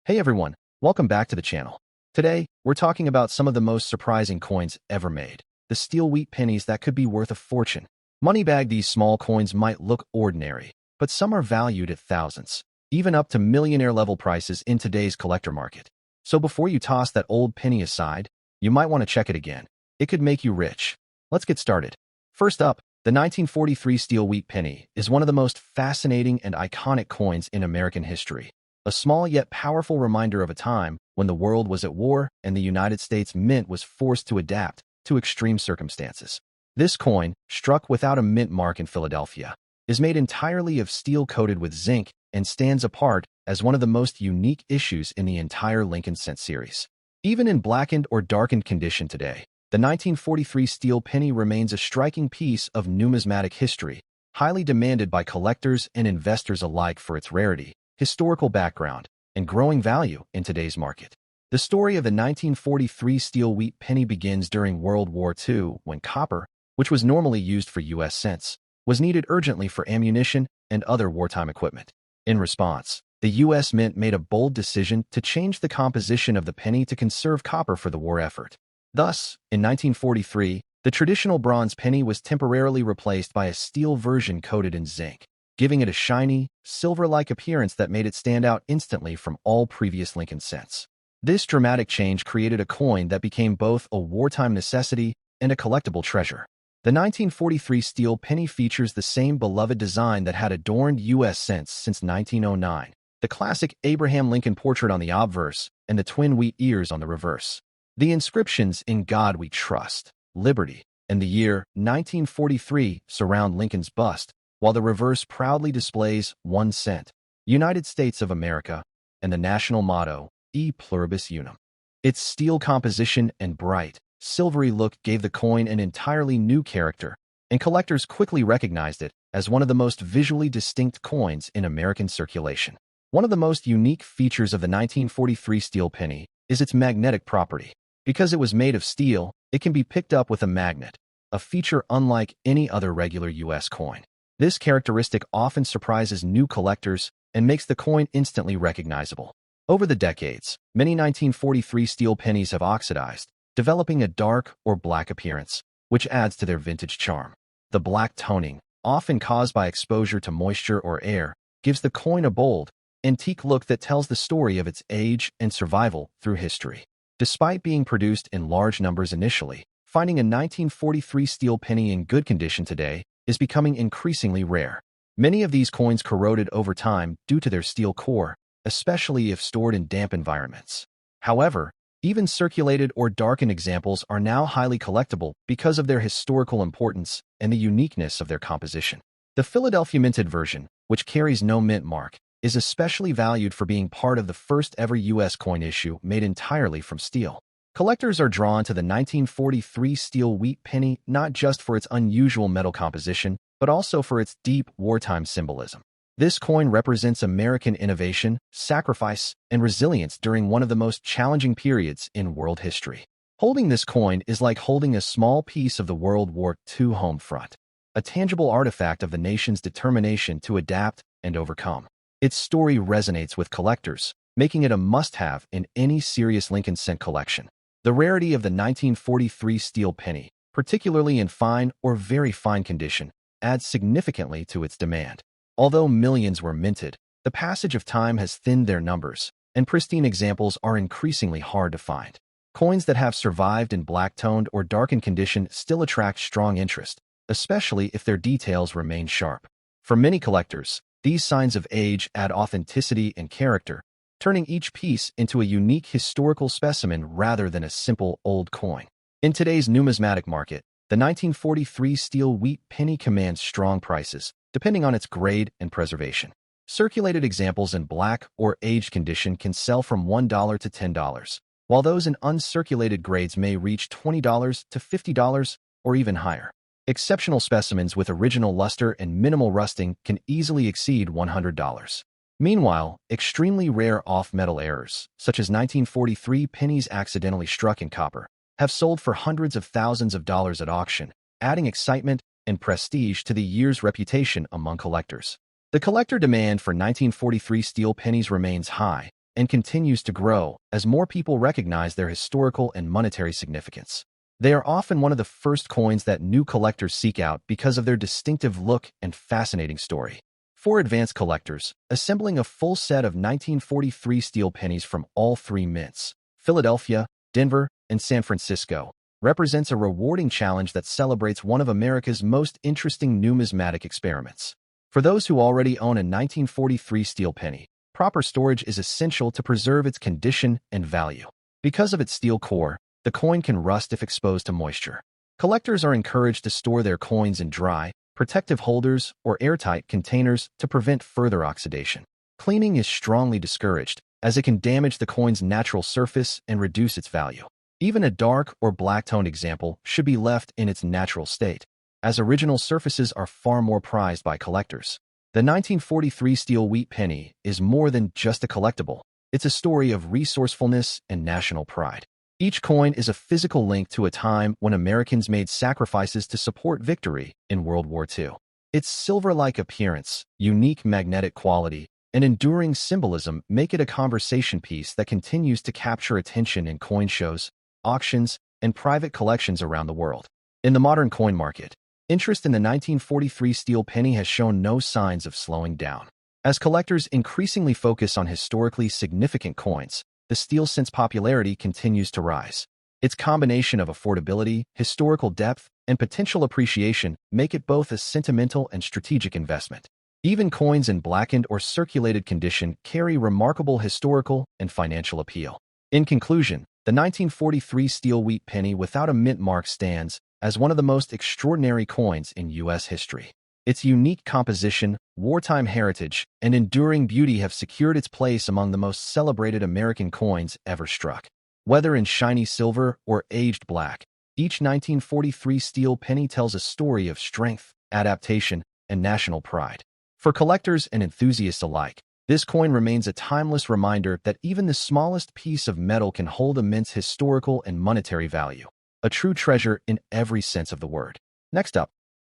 Hey everyone, welcome back to the channel. Today, we're talking about some of the most surprising coins ever made. The steel wheat pennies that could be worth a fortune. Moneybag, these small coins might look ordinary, but some are valued at thousands, even up to millionaire-level prices in today's collector market. So before you toss that old penny aside, you might want to check it again. It could make you rich. Let's get started. First up, the 1943 steel wheat penny is one of the most fascinating and iconic coins in American history. A small yet powerful reminder of a time when the world was at war and the United States Mint was forced to adapt to extreme circumstances. This coin, struck without a mint mark in Philadelphia, is made entirely of steel coated with zinc and stands apart as one of the most unique issues in the entire Lincoln Cent series. Even in blackened or darkened condition today, the 1943 steel penny remains a striking piece of numismatic history, highly demanded by collectors and investors alike for its rarity, historical background, and growing value in today's market. The story of the 1943 steel wheat penny begins during World War II when copper, which was normally used for U.S. cents, was needed urgently for ammunition and other wartime equipment. In response, the U.S. Mint made a bold decision to change the composition of the penny to conserve copper for the war effort. Thus, in 1943, the traditional bronze penny was temporarily replaced by a steel version coated in zinc, giving it a shiny, silver-like appearance that made it stand out instantly from all previous Lincoln cents. This dramatic change created a coin that became both a wartime necessity and a collectible treasure. The 1943 steel penny features the same beloved design that had adorned U.S. cents since 1909, the classic Abraham Lincoln portrait on the obverse and the twin wheat ears on the reverse. The inscriptions "In God We Trust," "Liberty," and the year 1943 surround Lincoln's bust, while the reverse proudly displays 1 cent, United States of America, and the national motto, E Pluribus Unum. Its steel composition and bright, silvery look gave the coin an entirely new character, and collectors quickly recognized it as one of the most visually distinct coins in American circulation. One of the most unique features of the 1943 steel penny is its magnetic property. Because it was made of steel, it can be picked up with a magnet, a feature unlike any other regular U.S. coin. This characteristic often surprises new collectors and makes the coin instantly recognizable. Over the decades, many 1943 steel pennies have oxidized, developing a dark or black appearance, which adds to their vintage charm. The black toning, often caused by exposure to moisture or air, gives the coin a bold, antique look that tells the story of its age and survival through history. Despite being produced in large numbers initially, finding a 1943 steel penny in good condition today is becoming increasingly rare. Many of these coins corroded over time due to their steel core, especially if stored in damp environments. However, even circulated or darkened examples are now highly collectible because of their historical importance and the uniqueness of their composition. The Philadelphia minted version, which carries no mint mark, is especially valued for being part of the first ever U.S. coin issue made entirely from steel. Collectors are drawn to the 1943 steel wheat penny not just for its unusual metal composition, but also for its deep wartime symbolism. This coin represents American innovation, sacrifice, and resilience during one of the most challenging periods in world history. Holding this coin is like holding a small piece of the World War II home front, a tangible artifact of the nation's determination to adapt and overcome. Its story resonates with collectors, making it a must-have in any serious Lincoln Cent collection. The rarity of the 1943 steel penny, particularly in fine or very fine condition, adds significantly to its demand. Although millions were minted, the passage of time has thinned their numbers, and pristine examples are increasingly hard to find. Coins that have survived in black-toned or darkened condition still attract strong interest, especially if their details remain sharp. For many collectors, these signs of age add authenticity and character, turning each piece into a unique historical specimen rather than a simple old coin. In today's numismatic market, the 1943 steel wheat penny commands strong prices, depending on its grade and preservation. Circulated examples in black or aged condition can sell from $1 to $10, while those in uncirculated grades may reach $20 to $50 or even higher. Exceptional specimens with original luster and minimal rusting can easily exceed $100. Meanwhile, extremely rare off-metal errors, such as 1943 pennies accidentally struck in copper, have sold for hundreds of thousands of dollars at auction, adding excitement and prestige to the year's reputation among collectors. The collector demand for 1943 steel pennies remains high, and continues to grow as more people recognize their historical and monetary significance. They are often one of the first coins that new collectors seek out because of their distinctive look and fascinating story. For advanced collectors, assembling a full set of 1943 steel pennies from all three mints, Philadelphia, Denver, and San Francisco, represents a rewarding challenge that celebrates one of America's most interesting numismatic experiments. For those who already own a 1943 steel penny, proper storage is essential to preserve its condition and value. Because of its steel core, the coin can rust if exposed to moisture. Collectors are encouraged to store their coins in dry, protective holders or airtight containers to prevent further oxidation. Cleaning is strongly discouraged, as it can damage the coin's natural surface and reduce its value. Even a dark or black-toned example should be left in its natural state, as original surfaces are far more prized by collectors. The 1943 steel wheat penny is more than just a collectible. It's a story of resourcefulness and national pride. Each coin is a physical link to a time when Americans made sacrifices to support victory in World War II. Its silver-like appearance, unique magnetic quality, and enduring symbolism make it a conversation piece that continues to capture attention in coin shows, auctions, and private collections around the world. In the modern coin market, interest in the 1943 steel penny has shown no signs of slowing down. As collectors increasingly focus on historically significant coins, the steel cent's popularity continues to rise. Its combination of affordability, historical depth, and potential appreciation make it both a sentimental and strategic investment. Even coins in blackened or circulated condition carry remarkable historical and financial appeal. In conclusion, the 1943 steel wheat penny without a mint mark stands as one of the most extraordinary coins in U.S. history. Its unique composition, wartime heritage, and enduring beauty have secured its place among the most celebrated American coins ever struck. Whether in shiny silver or aged black, each 1943 steel penny tells a story of strength, adaptation, and national pride. For collectors and enthusiasts alike, this coin remains a timeless reminder that even the smallest piece of metal can hold immense historical and monetary value, a true treasure in every sense of the word. Next up,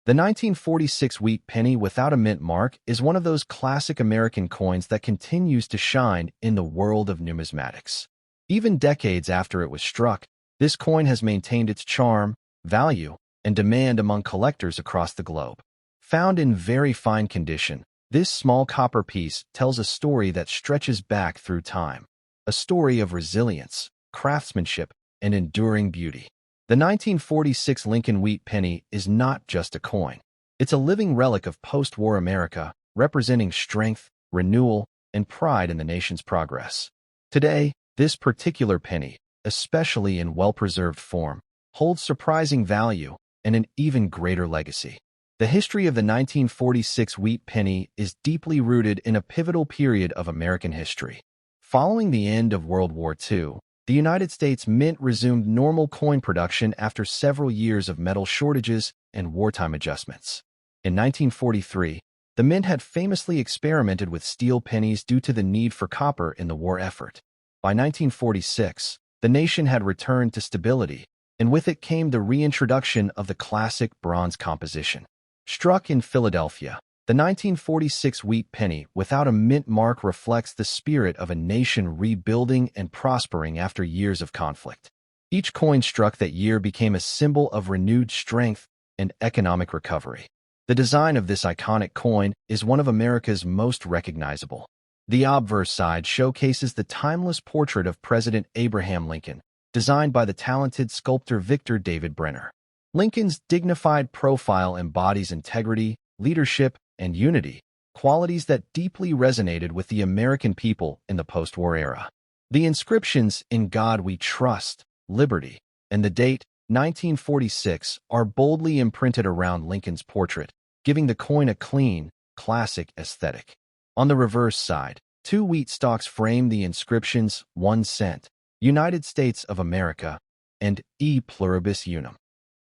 the 1946 wheat penny without a mint mark is one of those classic American coins that continues to shine in the world of numismatics. Even decades after it was struck, this coin has maintained its charm, value, and demand among collectors across the globe. Found in very fine condition, this small copper piece tells a story that stretches back through time, a story of resilience, craftsmanship, and enduring beauty. The 1946 Lincoln wheat penny is not just a coin. It's a living relic of post-war America, representing strength, renewal, and pride in the nation's progress. Today, this particular penny, especially in well-preserved form, holds surprising value and an even greater legacy. The history of the 1946 wheat penny is deeply rooted in a pivotal period of American history. Following the end of World War II, the United States Mint resumed normal coin production after several years of metal shortages and wartime adjustments. In 1943, the Mint had famously experimented with steel pennies due to the need for copper in the war effort. By 1946, the nation had returned to stability, and with it came the reintroduction of the classic bronze composition. Struck in Philadelphia, the 1946 wheat penny without a mint mark reflects the spirit of a nation rebuilding and prospering after years of conflict. Each coin struck that year became a symbol of renewed strength and economic recovery. The design of this iconic coin is one of America's most recognizable. The obverse side showcases the timeless portrait of President Abraham Lincoln, designed by the talented sculptor Victor David Brenner. Lincoln's dignified profile embodies integrity, leadership, and unity, qualities that deeply resonated with the American people in the post-war era. The inscriptions "In God We Trust," "Liberty," and the date 1946 are boldly imprinted around Lincoln's portrait, giving the coin a clean, classic aesthetic. On the reverse side, two wheat stalks frame the inscriptions 1 cent, United States of America, and E pluribus unum.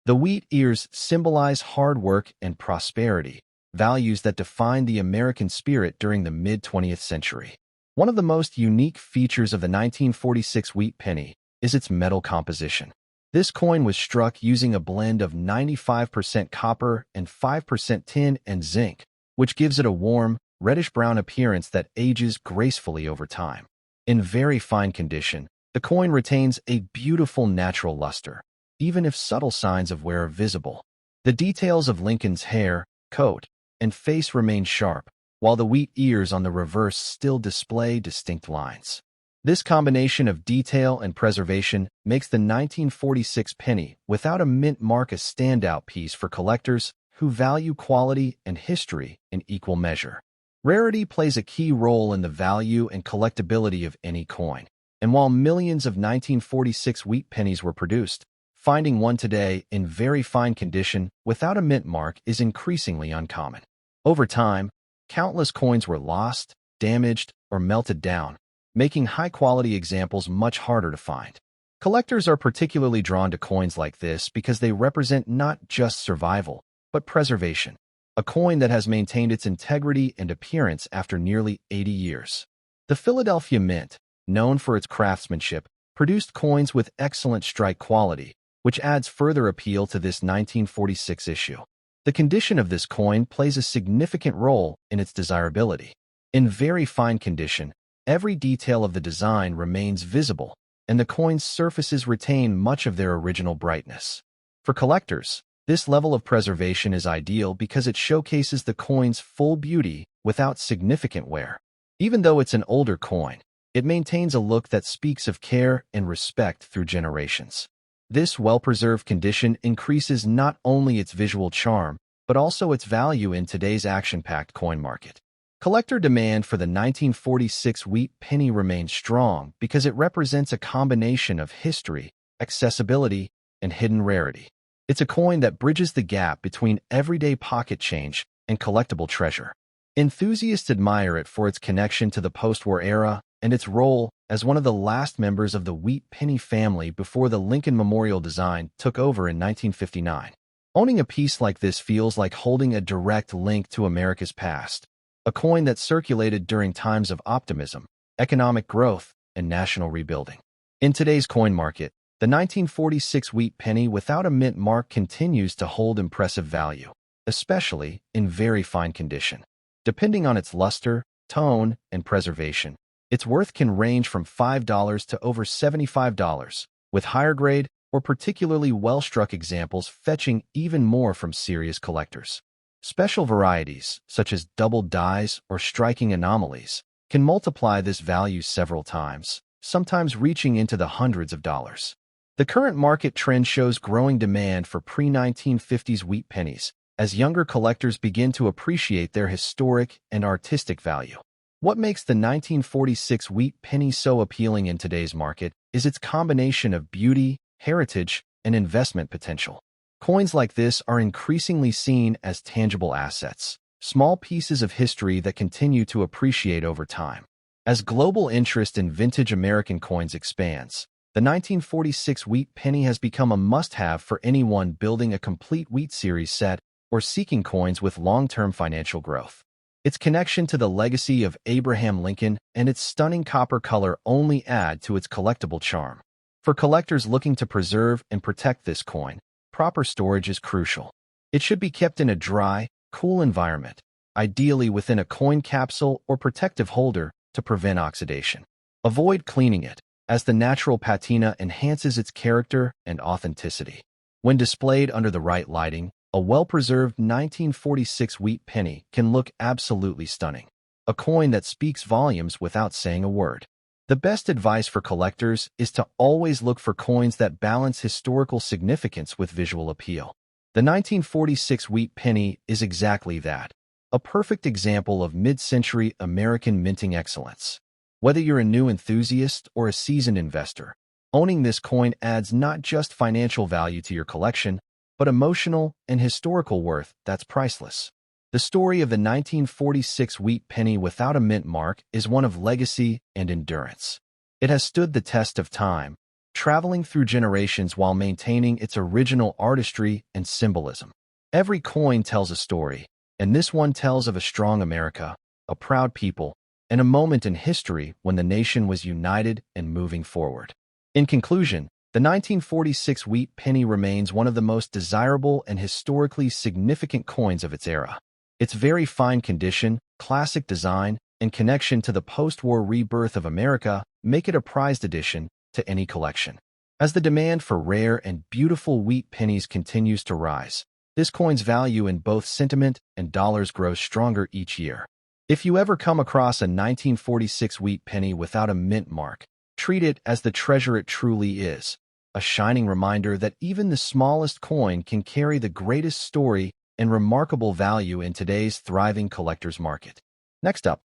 The wheat ears symbolize hard work and prosperity, values that defined the American spirit during the mid-20th century. One of the most unique features of the 1946 wheat penny is its metal composition. This coin was struck using a blend of 95% copper and 5% tin and zinc, which gives it a warm, reddish-brown appearance that ages gracefully over time. In very fine condition, the coin retains a beautiful natural luster, even if subtle signs of wear are visible. The details of Lincoln's hair, coat, and face remain sharp, while the wheat ears on the reverse still display distinct lines. This combination of detail and preservation makes the 1946 penny without a mint mark a standout piece for collectors who value quality and history in equal measure. Rarity plays a key role in the value and collectability of any coin, and while millions of 1946 wheat pennies were produced, finding one today in very fine condition without a mint mark is increasingly uncommon. Over time, countless coins were lost, damaged, or melted down, making high-quality examples much harder to find. Collectors are particularly drawn to coins like this because they represent not just survival, but preservation, a coin that has maintained its integrity and appearance after nearly 80 years. The Philadelphia Mint, known for its craftsmanship, produced coins with excellent strike quality, which adds further appeal to this 1946 issue. The condition of this coin plays a significant role in its desirability. In very fine condition, every detail of the design remains visible, and the coin's surfaces retain much of their original brightness. For collectors, this level of preservation is ideal because it showcases the coin's full beauty without significant wear. Even though it's an older coin, it maintains a look that speaks of care and respect through generations. This well-preserved condition increases not only its visual charm, but also its value in today's action-packed coin market. Collector demand for the 1946 wheat penny remains strong because it represents a combination of history, accessibility, and hidden rarity. It's a coin that bridges the gap between everyday pocket change and collectible treasure. Enthusiasts admire it for its connection to the post-war era and its role as one of the last members of the wheat penny family before the Lincoln Memorial design took over in 1959. Owning a piece like this feels like holding a direct link to America's past, a coin that circulated during times of optimism, economic growth, and national rebuilding. In today's coin market, the 1946 wheat penny without a mint mark continues to hold impressive value, especially in very fine condition. Depending on its luster, tone, and preservation, its worth can range from $5 to over $75, with higher grade or particularly well-struck examples fetching even more from serious collectors. Special varieties, such as double dies or striking anomalies, can multiply this value several times, sometimes reaching into the hundreds of dollars. The current market trend shows growing demand for pre-1950s wheat pennies as younger collectors begin to appreciate their historic and artistic value. What makes the 1946 wheat penny so appealing in today's market is its combination of beauty, heritage, and investment potential. Coins like this are increasingly seen as tangible assets, small pieces of history that continue to appreciate over time. As global interest in vintage American coins expands, the 1946 wheat penny has become a must-have for anyone building a complete wheat series set or seeking coins with long-term financial growth. Its connection to the legacy of Abraham Lincoln and its stunning copper color only add to its collectible charm. For collectors looking to preserve and protect this coin, proper storage is crucial. It should be kept in a dry, cool environment, ideally within a coin capsule or protective holder to prevent oxidation. Avoid cleaning it, as the natural patina enhances its character and authenticity. When displayed under the right lighting, a well-preserved 1946 wheat penny can look absolutely stunning, a coin that speaks volumes without saying a word. The best advice for collectors is to always look for coins that balance historical significance with visual appeal. The 1946 wheat penny is exactly that, a perfect example of mid-century American minting excellence. Whether you're a new enthusiast or a seasoned investor, owning this coin adds not just financial value to your collection, but emotional and historical worth that's priceless. The story of the 1946 wheat penny without a mint mark is one of legacy and endurance. It has stood the test of time, traveling through generations while maintaining its original artistry and symbolism. Every coin tells a story, and this one tells of a strong America, a proud people, and a moment in history when the nation was united and moving forward. In conclusion, the 1946 wheat penny remains one of the most desirable and historically significant coins of its era. Its very fine condition, classic design, and connection to the post-war rebirth of America make it a prized addition to any collection. As the demand for rare and beautiful wheat pennies continues to rise, this coin's value in both sentiment and dollars grows stronger each year. If you ever come across a 1946 wheat penny without a mint mark, treat it as the treasure it truly is, a shining reminder that even the smallest coin can carry the greatest story and remarkable value in today's thriving collector's market. Next up,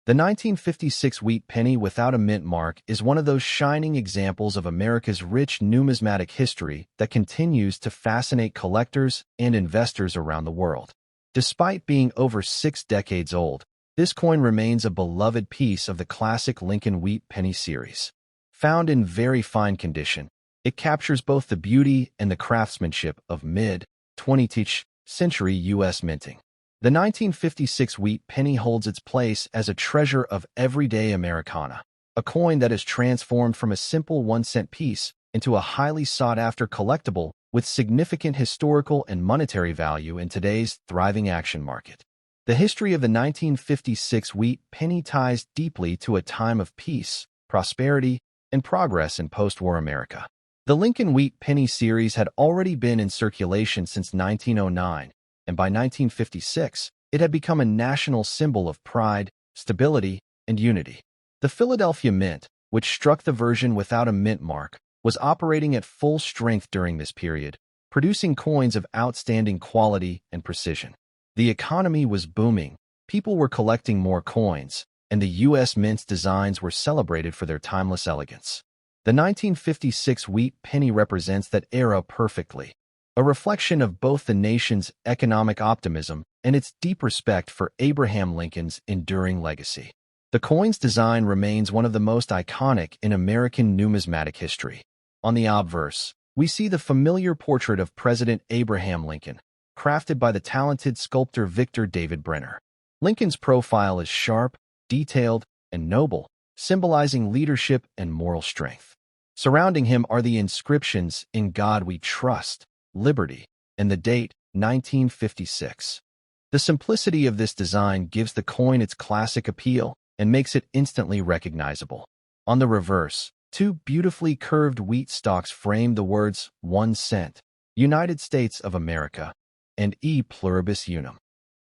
the 1956 wheat penny without a mint mark is one of those shining examples of America's rich numismatic history that continues to fascinate collectors and investors around the world. Despite being over 6 decades old, this coin remains a beloved piece of the classic Lincoln wheat penny series. Found in very fine condition, it captures both the beauty and the craftsmanship of mid-20th century U.S. minting. The 1956 wheat penny holds its place as a treasure of everyday Americana, a coin that has transformed from a simple 1-cent piece into a highly sought-after collectible with significant historical and monetary value in today's thriving action market. The history of the 1956 wheat penny ties deeply to a time of peace, prosperity, and progress in post-war America. The Lincoln wheat penny series had already been in circulation since 1909, and by 1956, it had become a national symbol of pride, stability, and unity. The Philadelphia Mint, which struck the version without a mint mark, was operating at full strength during this period, producing coins of outstanding quality and precision. The economy was booming, people were collecting more coins, and the U.S. Mint's designs were celebrated for their timeless elegance. The 1956 wheat penny represents that era perfectly, a reflection of both the nation's economic optimism and its deep respect for Abraham Lincoln's enduring legacy. The coin's design remains one of the most iconic in American numismatic history. On the obverse, we see the familiar portrait of President Abraham Lincoln, crafted by the talented sculptor Victor David Brenner. Lincoln's profile is sharp, detailed, and noble, symbolizing leadership and moral strength. Surrounding him are the inscriptions "In God We Trust," "Liberty," and the date 1956. The simplicity of this design gives the coin its classic appeal and makes it instantly recognizable. On the reverse, 2 beautifully curved wheat stalks frame the words 1 cent, United States of America, and E pluribus unum.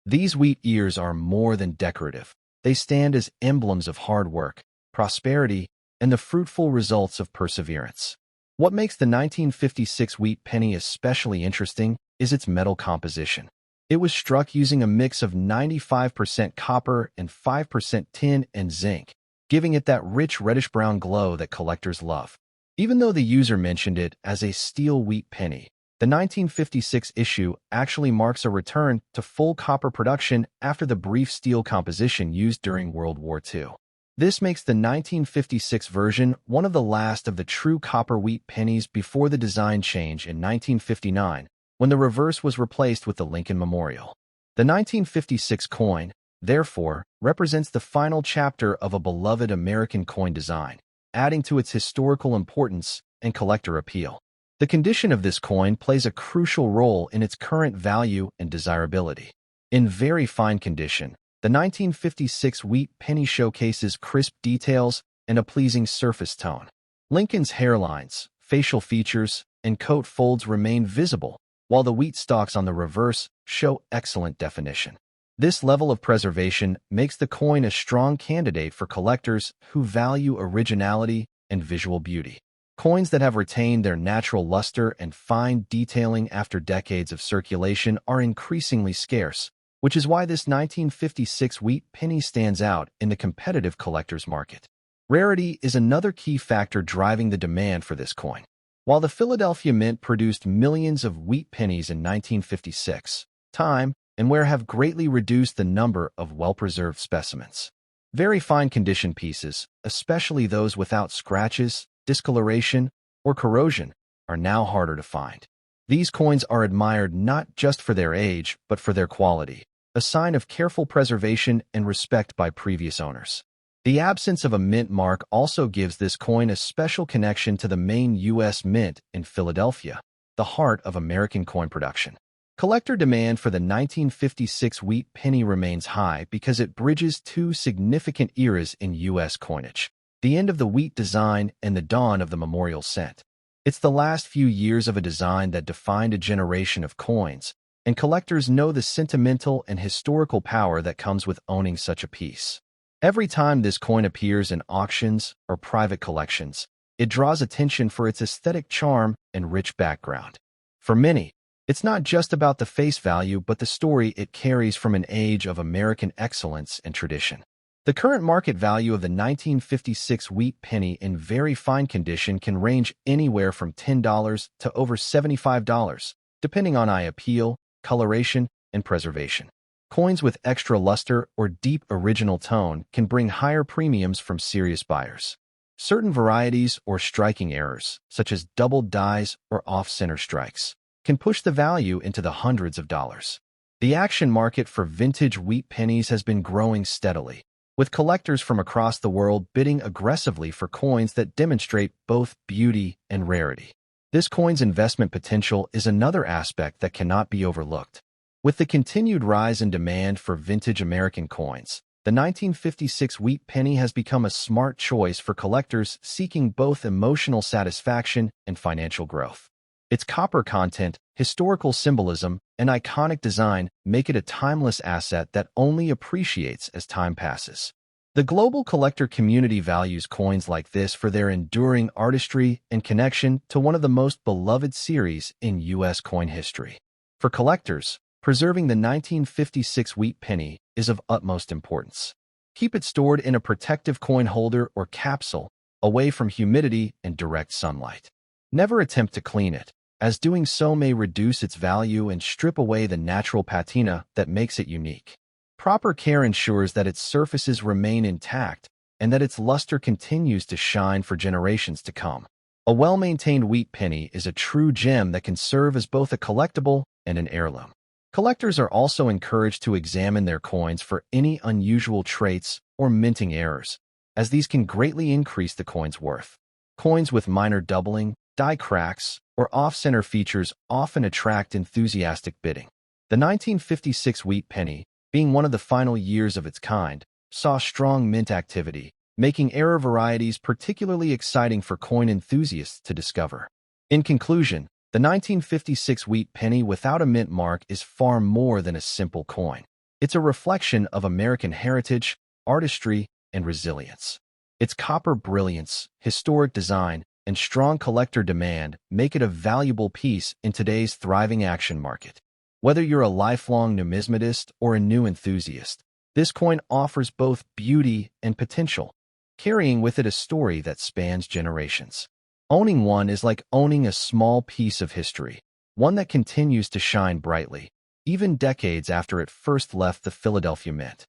These wheat ears are more than decorative. They stand as emblems of hard work, prosperity, and the fruitful results of perseverance. What makes the 1956 wheat penny especially interesting is its metal composition. It was struck using a mix of 95% copper and 5% tin and zinc, giving it that rich reddish-brown glow that collectors love. Even though the user mentioned it as a steel wheat penny, the 1956 issue actually marks a return to full copper production after the brief steel composition used during World War II. This makes the 1956 version one of the last of the true copper wheat pennies before the design change in 1959, when the reverse was replaced with the Lincoln Memorial. The 1956 coin, therefore, represents the final chapter of a beloved American coin design, adding to its historical importance and collector appeal. The condition of this coin plays a crucial role in its current value and desirability. In very fine condition, the 1956 wheat penny showcases crisp details and a pleasing surface tone. Lincoln's hairlines, facial features, and coat folds remain visible, while the wheat stalks on the reverse show excellent definition. This level of preservation makes the coin a strong candidate for collectors who value originality and visual beauty. Coins that have retained their natural luster and fine detailing after decades of circulation are increasingly scarce, which is why this 1956 wheat penny stands out in the competitive collector's market. Rarity is another key factor driving the demand for this coin. While the Philadelphia Mint produced millions of wheat pennies in 1956, time and wear have greatly reduced the number of well-preserved specimens. Very fine condition pieces, especially those without scratches, discoloration, or corrosion, are now harder to find. These coins are admired not just for their age, but for their quality, a sign of careful preservation and respect by previous owners. The absence of a mint mark also gives this coin a special connection to the main U.S. Mint in Philadelphia, the heart of American coin production. Collector demand for the 1956 wheat penny remains high because it bridges 2 significant eras in U.S. coinage. the end of the wheat design and the dawn of the memorial cent. It's the last few years of a design that defined a generation of coins, and collectors know the sentimental and historical power that comes with owning such a piece. Every time this coin appears in auctions or private collections, it draws attention for its aesthetic charm and rich background. For many, it's not just about the face value but the story it carries from an age of American excellence and tradition. The current market value of the 1956 wheat penny in very fine condition can range anywhere from $10 to over $75, depending on eye appeal, coloration, and preservation. Coins with extra luster or deep original tone can bring higher premiums from serious buyers. Certain varieties or striking errors, such as doubled dies or off-center strikes, can push the value into the hundreds of dollars. The action market for vintage wheat pennies has been growing steadily, with collectors from across the world bidding aggressively for coins that demonstrate both beauty and rarity. This coin's investment potential is another aspect that cannot be overlooked. With the continued rise in demand for vintage American coins, the 1956 wheat penny has become a smart choice for collectors seeking both emotional satisfaction and financial growth. Its copper content, historical symbolism, and iconic design make it a timeless asset that only appreciates as time passes. The global collector community values coins like this for their enduring artistry and connection to one of the most beloved series in U.S. coin history. For collectors, preserving the 1956 wheat penny is of utmost importance. Keep it stored in a protective coin holder or capsule, away from humidity and direct sunlight. Never attempt to clean it, as doing so may reduce its value and strip away the natural patina that makes it unique. Proper care ensures that its surfaces remain intact and that its luster continues to shine for generations to come. A well-maintained wheat penny is a true gem that can serve as both a collectible and an heirloom. Collectors are also encouraged to examine their coins for any unusual traits or minting errors, as these can greatly increase the coin's worth. Coins with minor doubling, die cracks, or off-center features often attract enthusiastic bidding. The 1956 wheat penny, being one of the final years of its kind, saw strong mint activity, making error varieties particularly exciting for coin enthusiasts to discover. In conclusion, the 1956 wheat penny without a mint mark is far more than a simple coin. It's a reflection of American heritage, artistry, and resilience. Its copper brilliance, historic design, and strong collector demand make it a valuable piece in today's thriving action market. Whether you're a lifelong numismatist or a new enthusiast, this coin offers both beauty and potential, carrying with it a story that spans generations. Owning one is like owning a small piece of history, one that continues to shine brightly, even decades after it first left the Philadelphia Mint.